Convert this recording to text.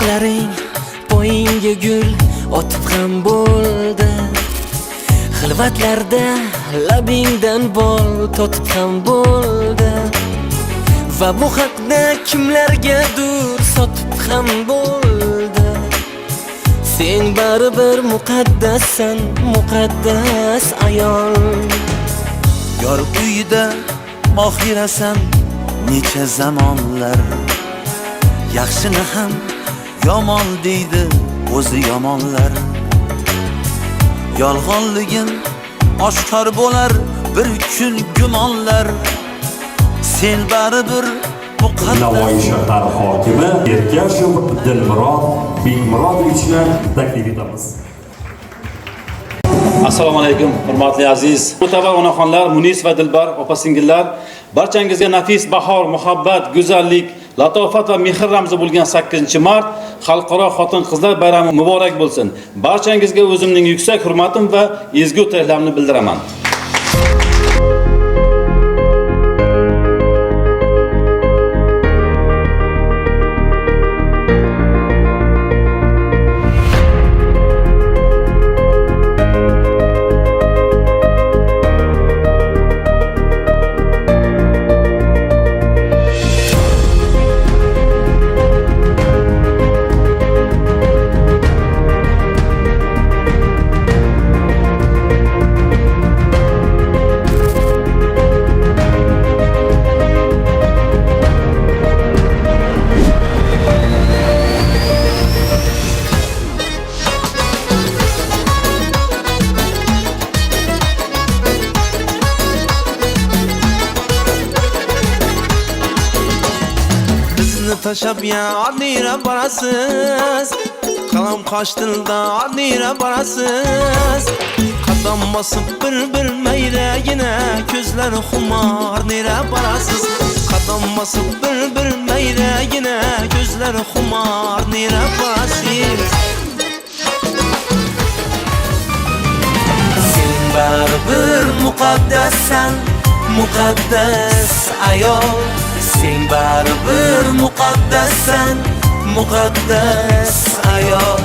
Ko'zlaring poyingga gul otib ham bo'ldi. Xilvatlarda labingdan bol totib ham bo'ldi. Va bu haqda kimlargadir sotib ham bo'ldi. Sen baribir muqaddassan, muqaddas ayol. Yor uyida mohirasan necha zamonlar. Yaxshini ham yomon deydi o'zi yomonlar. Yolg'onligin oshkor bo'lar bir kun gumonlar. Sen baribir muqaddas. Navoiy shahar hokimi Ergashev Dilmurod Bekmurodovichni taklif etamiz. Assalomu alaykum, hurmatli aziz o'tavar onaxonlar, Munis va Dilbar opa-singillar, barchangizga nafis bahor, muhabbat, go'zallik, latofat va mehr ramzi bo'lgan 8-mart Xalqaro xotin-qizlar bayrami muborak bo'lsin. Barchangizga o'zimning yuksak hurmatim va ezgu tilaklarimni bildiraman. Taşab ya adira barasız, kalam kaş dilda adira barasız. Qadam basıp bir meyrəginə, gözləri xumar nirə barasız. Qadam basıp bir meyrəginə, gözləri xumar nirə barasız. Sen baribir muqaddassan, muqaddas ayol. Sen baribir muqaddassan, muqaddas ayol.